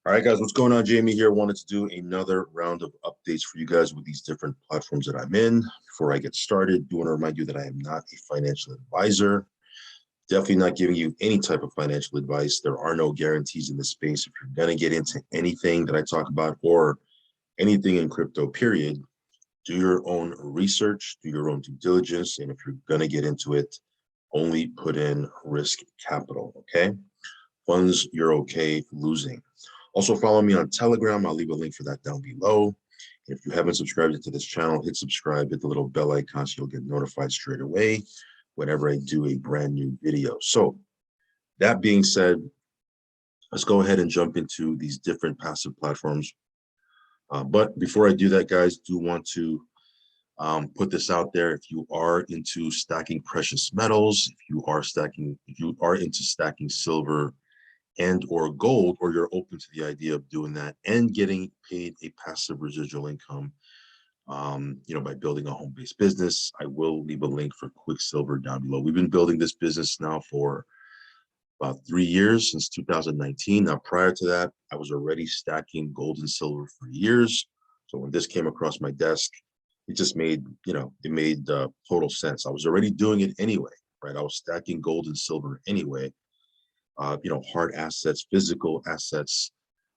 All right, guys, what's going on? Jamie here. Wanted to do another round of updates for you guys with these different platforms that I'm in. Before I get started, do want to remind you that I am not a financial advisor. Definitely not giving you any type of financial advice. There are no guarantees in this space. If you're going to get into anything that I talk about or anything in crypto, period, do your own research, do your own due diligence. And if you're going to get into it, only put in risk capital, okay? Funds you're okay losing. Also, follow me on Telegram. I'll leave a link for that down below. If you haven't subscribed to this channel, hit subscribe, hit the little bell icon so you'll get notified straight away whenever I do a brand new video. So that being said, let's go ahead and jump into these different passive platforms. But before I do that, guys, do want to put this out there. If you are into stacking precious metals, if you are into stacking silver and or gold, or you're open to the idea of doing that and getting paid a passive residual income, by building a home-based business, I will leave a link for Quicksilver down below. We've been building this business now for about 3 years, since 2019. Now, prior to that, I was already stacking gold and silver for years. So when this came across my desk, it just made, it made total sense. I was already doing it anyway, right? I was stacking gold and silver anyway. Hard assets, physical assets,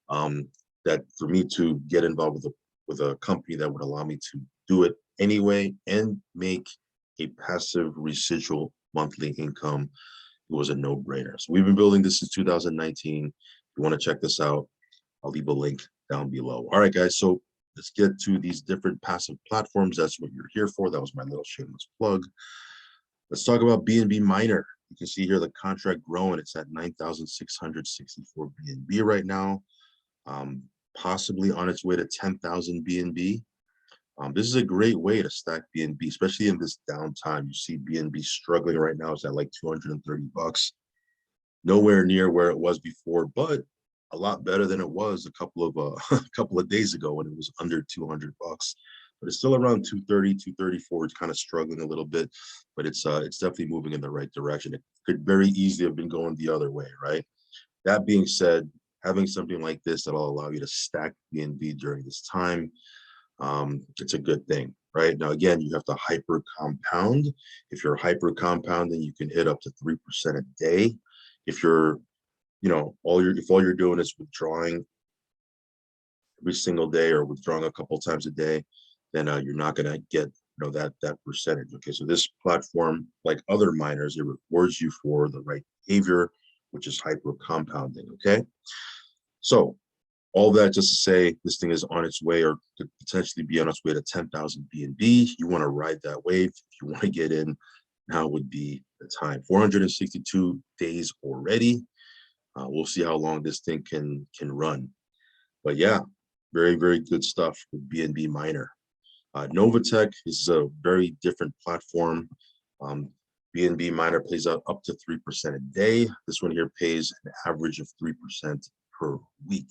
that for me to get involved with a company that would allow me to do it anyway and make a passive residual monthly income, it was a no-brainer. So we've been building this since 2019. If you want to check this out, I'll leave a link down below. All right, guys, so let's get to these different passive platforms. That's what you're here for. That was my little shameless plug. Let's talk about BNB Miner. You can see here the contract growing. It's at 9,664 BNB right now, possibly on its way to 10,000 BNB. This is a great way to stack BNB, especially in this downtime. You see BNB struggling right now. It's at like 230 bucks. Nowhere near where it was before, but a lot better than it was a couple of days ago when it was under 200 bucks. But it's still around 230, 234. It's kind of struggling a little bit, but it's definitely moving in the right direction. It could very easily have been going the other way, right? That being said, having something like this that'll allow you to stack BNB during this time, it's a good thing, right? Now, again, you have to hyper compound. If you're hyper compounding, you can hit up to 3% a day. If you're, if all you're doing is withdrawing every single day or withdrawing a couple times a day, then you're not going to get that percentage. Okay, so this platform, like other miners, it rewards you for the right behavior, which is hyper compounding. Okay, so all that just to say, this thing is on its way, or could potentially be on its way to 10,000 BNB. You want to ride that wave. If you want to get in, now would be the time. 462 days already. We'll see how long this thing can run. But yeah, very, very good stuff with BNB Miner. Novatec is a very different platform. BNB Miner pays out up to 3% a day. This one here pays an average of 3% per week.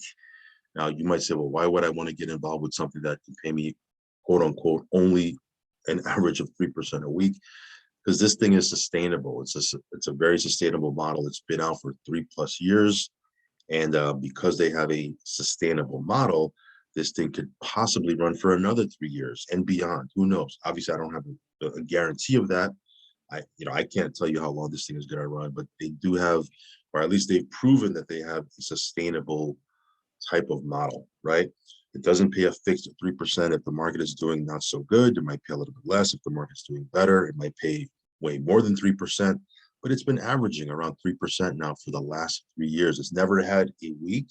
Now, you might say, well, why would I want to get involved with something that can pay me, quote unquote, only an average of 3% a week? Because this thing is sustainable. It's a very sustainable model. It's been out for 3+ years. And because they have a sustainable model, this thing could possibly run for another 3 years and beyond. Who knows? Obviously, I don't have a guarantee of that. I can't tell you how long this thing is going to run, but they do have, or at least they've proven that they have a sustainable type of model, right? It doesn't pay a fixed 3%. If the market is doing not so good, it might pay a little bit less. If the market's doing better, it might pay way more than 3%, but it's been averaging around 3% now for the last 3 years. It's never had a week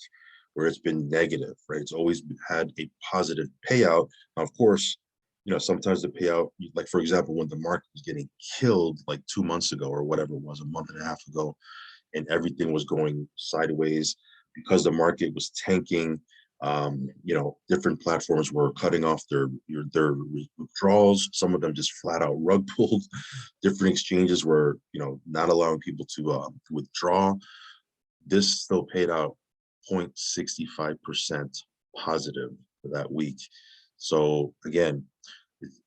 where it's been negative, right? It's always had a positive payout. Now, of course, sometimes the payout, like for example, when the market was getting killed like 2 months ago or whatever it was, a month and a half ago, and everything was going sideways because the market was tanking, different platforms were cutting off their withdrawals. Some of them just flat out rug pulled. Different exchanges were, not allowing people to withdraw. This still paid out 0.65% positive for that week. So again,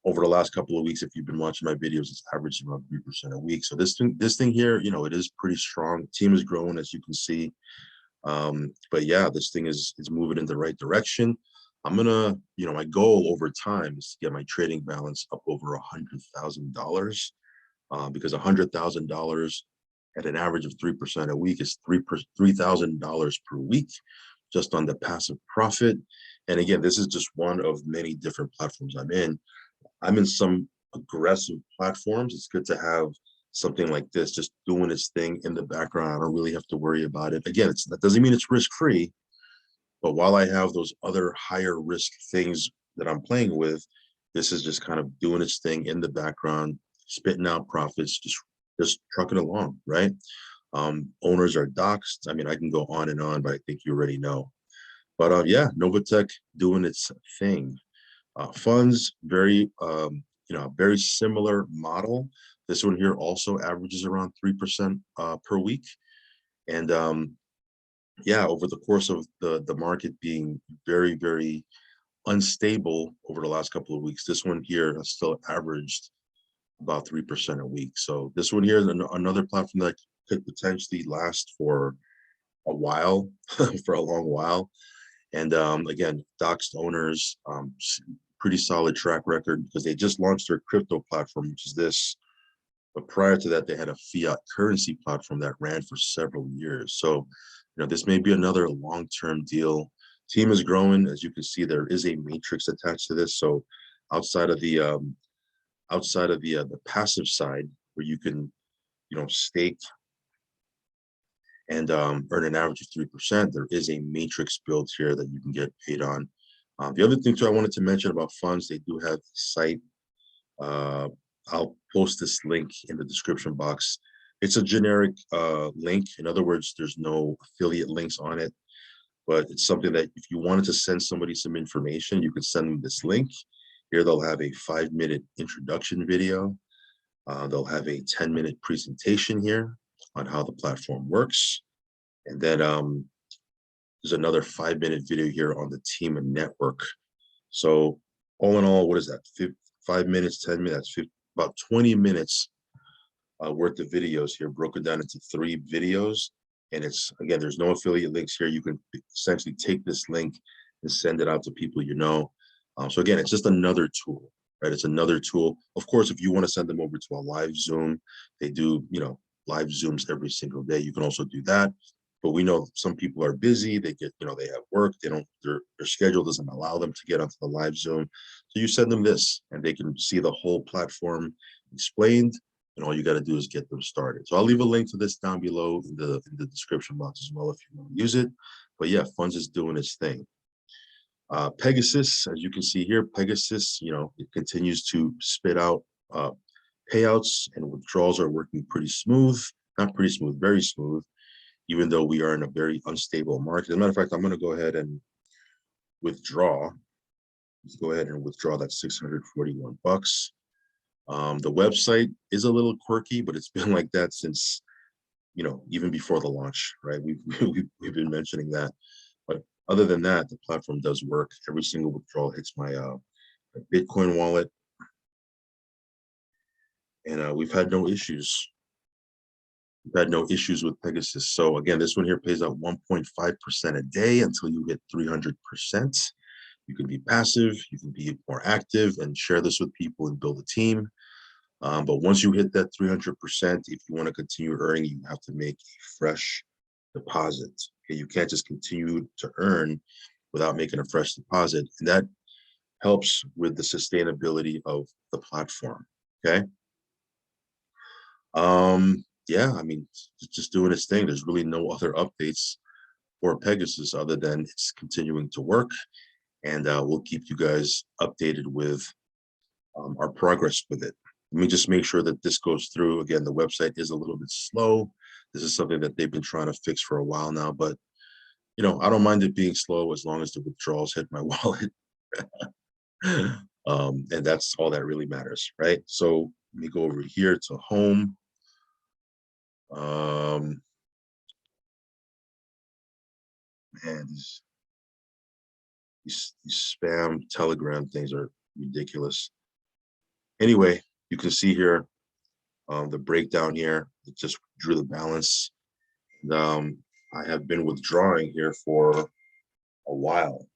over the last couple of weeks, if you've been watching my videos, it's averaging around 3% a week. So this thing here, it is pretty strong. The team is growing, as you can see. But yeah, this thing is moving in the right direction. I'm gonna, my goal over time is to get my trading balance up over $100,000, because $100,000 at an average of 3% a week is $3,000 per week just on the passive profit. And again, this is just one of many different platforms I'm in. I'm in some aggressive platforms. It's good to have something like this just doing its thing in the background. I don't really have to worry about it. Again, that doesn't mean it's risk free, but while I have those other higher risk things that I'm playing with, this is just kind of doing its thing in the background, spitting out profits, just trucking along, right? Owners are doxxed. I mean, I can go on and on, but I think you already know. But yeah, Novatec doing its thing. Funds, very similar model. This one here also averages around 3% per week. And yeah, over the course of the market being very, very unstable over the last couple of weeks, this one here has still averaged about 3% a week. So this one here is another platform that could potentially last for a while, for a long while. And again, doxed owners, pretty solid track record because they just launched their crypto platform, which is this. But prior to that, they had a fiat currency platform that ran for several years. So, this may be another long-term deal. Team is growing. As you can see, there is a matrix attached to this. So outside of the the passive side where you can, stake and earn an average of 3%, there is a matrix built here that you can get paid on. The other thing too I wanted to mention about funds, they do have a site. I'll post this link in the description box. It's a generic link. In other words, there's no affiliate links on it, but it's something that if you wanted to send somebody some information, you could send them this link. Here they'll have a 5-minute introduction video. They'll have a 10-minute presentation here on how the platform works. And then there's another 5-minute video here on the team and network. So all in all, what is that? 5 minutes, 10 minutes, about 20 minutes worth of videos here, broken down into 3 videos. And it's, again, there's no affiliate links here. You can essentially take this link and send it out to people you know. So again, it's just another tool, right? It's another tool. Of course, if you want to send them over to a live Zoom, they do, live Zooms every single day. You can also do that. But we know some people are busy. They get, they have work. They don't, their schedule doesn't allow them to get onto the live Zoom. So you send them this and they can see the whole platform explained. And all you got to do is get them started. So I'll leave a link to this down below in the description box as well if you want to use it. But yeah, Funds is doing its thing. Pegasus, as you can see here, Pegasus, it continues to spit out payouts, and withdrawals are working pretty smooth. Not pretty smooth, very smooth, even though we are in a very unstable market. As a matter of fact, I'm going to go ahead and withdraw. Let's go ahead and withdraw that 641 bucks. The website is a little quirky, but it's been like that since, even before the launch, right? We've been mentioning that. But other than that, the platform does work. Every single withdrawal hits my Bitcoin wallet. And we've had no issues. We've had no issues with Pegasus. So again, this one here pays out 1.5% a day until you hit 300%. You can be passive, you can be more active and share this with people and build a team. But once you hit that 300%, if you want to continue earning, you have to make a fresh deposit. Okay, you can't just continue to earn without making a fresh deposit. And that helps with the sustainability of the platform. Okay. Yeah, I mean, it's just doing its thing. There's really no other updates for Pegasus other than it's continuing to work. And we'll keep you guys updated with our progress with it. Let me just make sure that this goes through. Again, the website is a little bit slow. This is something that they've been trying to fix for a while now, but I don't mind it being slow as long as the withdrawals hit my wallet. And that's all that really matters, right? So let me go over here to home. Man, these spam Telegram things are ridiculous. Anyway, you can see here the breakdown here. It just drew the balance. And, I have been withdrawing here for a while.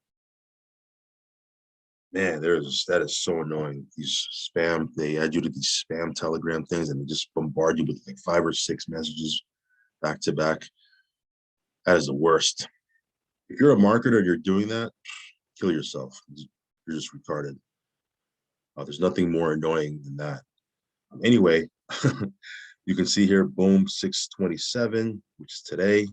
Man, that is so annoying. These spam, they add you to these spam Telegram things and they just bombard you with like 5 or 6 messages back to back. That is the worst. If you're a marketer and you're doing that, kill yourself. You're just retarded. There's nothing more annoying than that. Anyway, you can see here, boom, 627, which is today.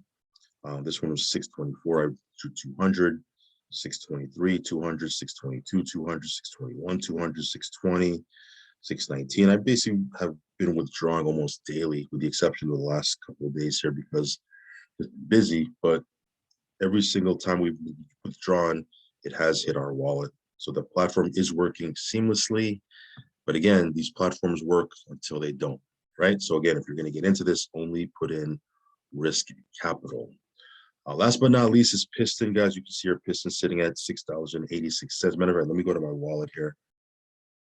This one was 624. I drew 200, 623, 200, 622, 200, 621, 200, 620, 619. I basically have been withdrawing almost daily, with the exception of the last couple of days here because it's busy. But every single time we've withdrawn, it has hit our wallet. So the platform is working seamlessly. But again, these platforms work until they don't, right? So again, if you're going to get into this, only put in risk capital. Last but not least is Piston, guys. You can see our Piston sitting at $6.86. Matter of fact, let me go to my wallet here.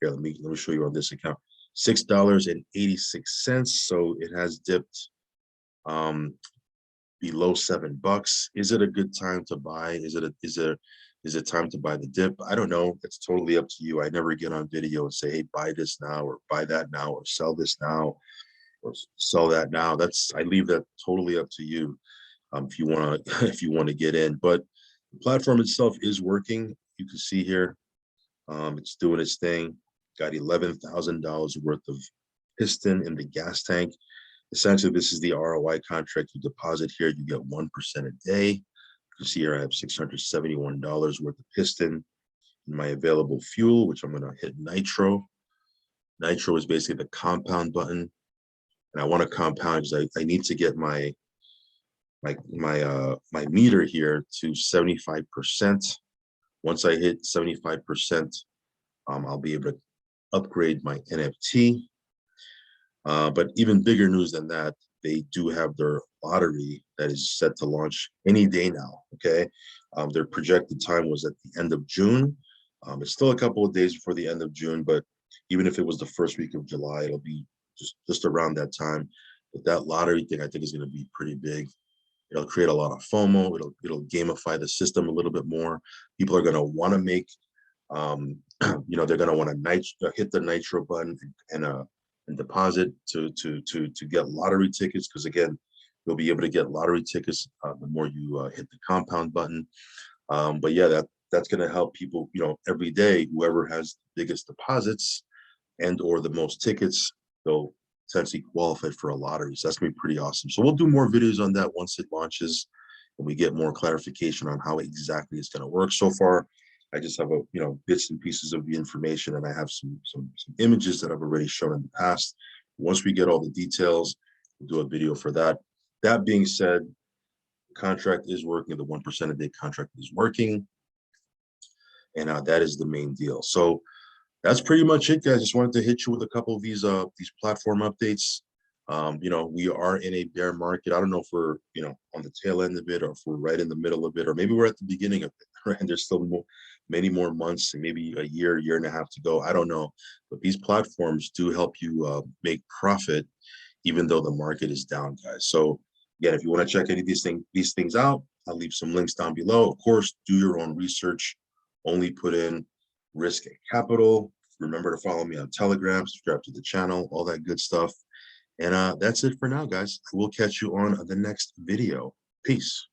Here, let me show you on this account. $6.86. So it has dipped below $7. Is it a good time to buy? Is it time to buy the dip? I don't know. It's totally up to you. I never get on video and say, hey, buy this now or buy that now or sell this now or sell that now. I leave that totally up to you. If you want to get in. But the platform itself is working. You can see here, it's doing its thing. Got $11,000 worth of piston in the gas tank. Essentially, this is the ROI contract. You deposit here, you get 1% a day. You can see here I have $671 worth of piston in my available fuel, which I'm going to hit nitro. Nitro is basically the compound button, and I want to compound because I need to get my meter here to 75%. Once I hit 75%, I'll be able to upgrade my NFT. But even bigger news than that, they do have their lottery that is set to launch any day now. Okay, their projected time was at the end of June. It's still a couple of days before the end of June, but even if it was the first week of July, it'll be just around that time. But that lottery thing, I think, is going to be pretty big. It'll create a lot of FOMO. It'll gamify the system a little bit more. People are going to want to make, they're going to want to hit the nitro button and deposit to get lottery tickets, because again, you'll be able to get lottery tickets the more you hit the compound button. But yeah, that's going to help people. Every day, whoever has the biggest deposits and or the most tickets, they'll essentially qualified for a lottery. So that's gonna be pretty awesome. So we'll do more videos on that once it launches and we get more clarification on how exactly it's going to work. So far, I just have bits and pieces of the information, and I have some images that I've already shown in the past. Once we get all the details, we'll do a video for that. That being said, the contract is working. The 1% a day contract is working, and that is the main deal. So that's pretty much it, guys. Just wanted to hit you with a couple of these platform updates. We are in a bear market. I don't know if we're on the tail end of it, or if we're right in the middle of it, or maybe we're at the beginning of it, right? And there's still many more months and maybe a year and a half to go. I don't know, but these platforms do help you make profit even though the market is down, guys. So again, if you want to check any of these things out, I'll leave some links down below. Of course, do your own research. Only put in risk and capital. Remember to follow me on Telegram, subscribe to the channel, all that good stuff. And that's it for now, guys. We'll catch you on the next video. Peace.